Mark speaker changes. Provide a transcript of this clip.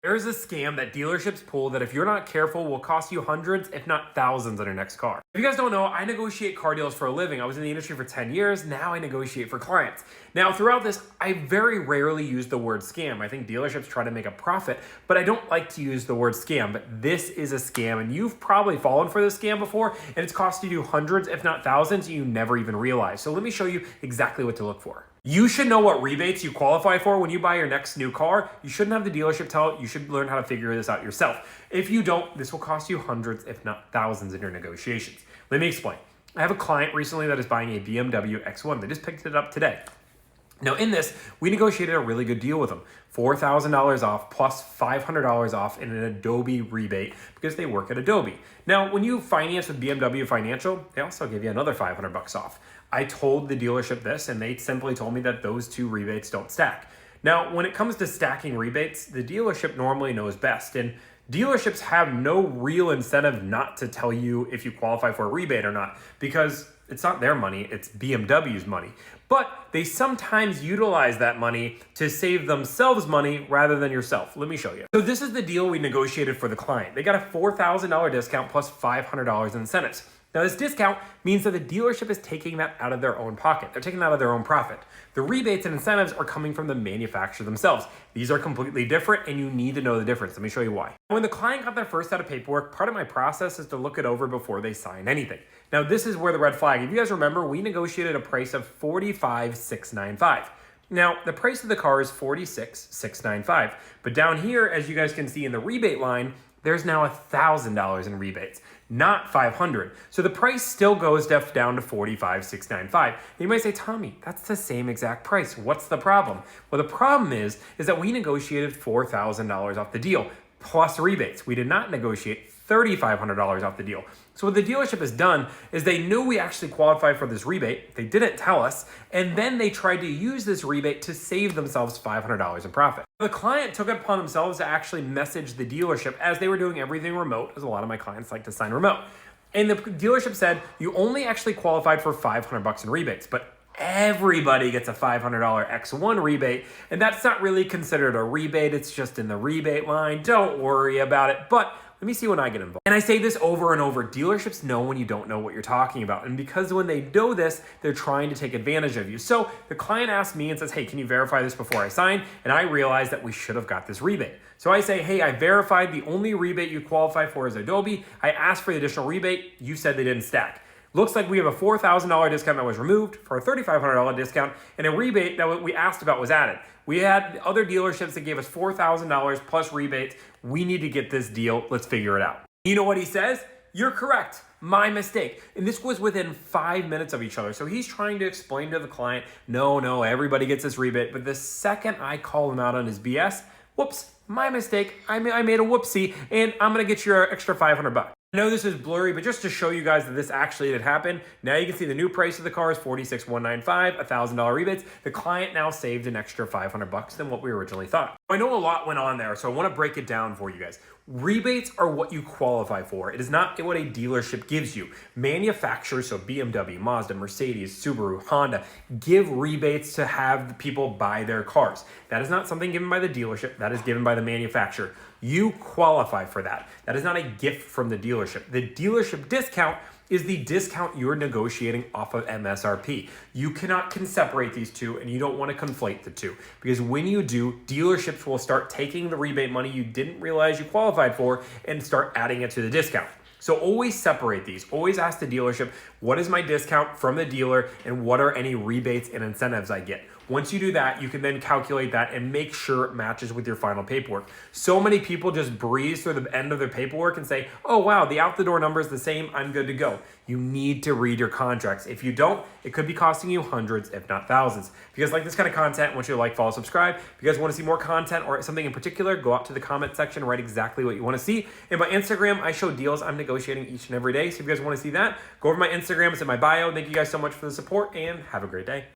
Speaker 1: There's a scam that dealerships pull that if you're not careful will cost you hundreds, if not thousands on your next car. If you guys don't know, I negotiate car deals for a living. I was in the industry for 10 years. Now I negotiate for clients. Now throughout this, I very rarely use the word scam. I think dealerships try to make a profit, but I don't like to use the word scam. But this is a scam, and you've probably fallen for this scam before, and it's cost you hundreds, if not thousands, and you never even realize. So let me show you exactly what to look for. You should know what rebates you qualify for when you buy your next new car. You shouldn't have the dealership tell it. You should learn how to figure this out yourself. If you don't, this will cost you hundreds, if not thousands in your negotiations. Let me explain. I have a client recently that is buying a BMW X1. They just picked it up today. Now in this, we negotiated a really good deal with them. $4,000 off plus $500 off in an Adobe rebate because they work at Adobe. Now, when you finance with BMW Financial, they also give you another $500 off. I told the dealership this and they simply told me that those two rebates don't stack. Now, when it comes to stacking rebates, the dealership normally knows best, and dealerships have no real incentive not to tell you if you qualify for a rebate or not, because it's not their money, it's BMW's money. But they sometimes utilize that money to save themselves money rather than yourself. Let me show you. So this is the deal we negotiated for the client. They got a $4,000 discount plus $500 in incentives. Now this discount means that the dealership is taking that out of their own pocket. They're taking that out of their own profit. The rebates and incentives are coming from the manufacturer themselves. These are completely different and you need to know the difference. Let me show you why. When the client got their first set of paperwork, part of my process is to look it over before they sign anything. Now this is where the red flag, if you guys remember, we negotiated a price of $45,695. Now, the price of the car is $46,695, but down here, as you guys can see in the rebate line, there's now $1,000 in rebates, not $500. So the price still goes down to $45,695. You might say, Tommy, that's the same exact price. What's the problem? Well, the problem is that we negotiated $4,000 off the deal plus rebates. We did not negotiate $3,500 off the deal. So what the dealership has done is they knew we actually qualified for this rebate. They didn't tell us, and then they tried to use this rebate to save themselves $500 in profit. The client took it upon themselves to actually message the dealership as they were doing everything remote, as a lot of my clients like to sign remote. And the dealership said, you only actually qualified for $500 in rebates, but everybody gets a $500 X1 rebate, and that's not really considered a rebate. It's just in the rebate line. Don't worry about it. But let me see when I get involved. And I say this over and over, dealerships know when you don't know what you're talking about. And because when they know this, they're trying to take advantage of you. So the client asks me and says, hey, can you verify this before I sign? And I realize that we should have got this rebate. So I say, hey, I verified the only rebate you qualify for is Adobe. I asked for the additional rebate. You said they didn't stack. Looks like we have a $4,000 discount that was removed for a $3,500 discount, and a rebate that we asked about was added. We had other dealerships that gave us $4,000 plus rebates. We need to get this deal. Let's figure it out. You know what he says? You're correct. My mistake. And this was within 5 minutes of each other. So he's trying to explain to the client, no, everybody gets this rebate. But the second I call him out on his BS, whoops, my mistake. I made a whoopsie, and I'm going to get your extra $500. I know this is blurry, but just to show you guys that this actually did happen, now you can see the new price of the car is $46,195, $1,000 rebates. The client now saved an extra $500 than what we originally thought. I know a lot went on there, so I want to break it down for you guys. Rebates are what you qualify for. It is not what a dealership gives you. Manufacturers, so BMW, Mazda, Mercedes, Subaru, Honda, give rebates to have the people buy their cars. That is not something given by the dealership. That is given by the manufacturer. You qualify for that. That is not a gift from the dealership. The dealership discount is the discount you're negotiating off of MSRP. You cannot separate these two, and you don't want to conflate the two, because when you do, dealerships will start taking the rebate money you didn't realize you qualified for and start adding it to the discount. So always separate these. Always ask the dealership, what is my discount from the dealer and what are any rebates and incentives I get? Once you do that, you can then calculate that and make sure it matches with your final paperwork. So many people just breeze through the end of their paperwork and say, oh wow, the out the door number is the same, I'm good to go. You need to read your contracts. If you don't, it could be costing you hundreds, if not thousands. If you guys like this kind of content, I want you to like, follow, subscribe. If you guys want to see more content or something in particular, go out to the comment section and write exactly what you want to see. And my Instagram, I show deals I'm negotiating each and every day. So if you guys want to see that, go over to my Instagram, it's in my bio. Thank you guys so much for the support and have a great day.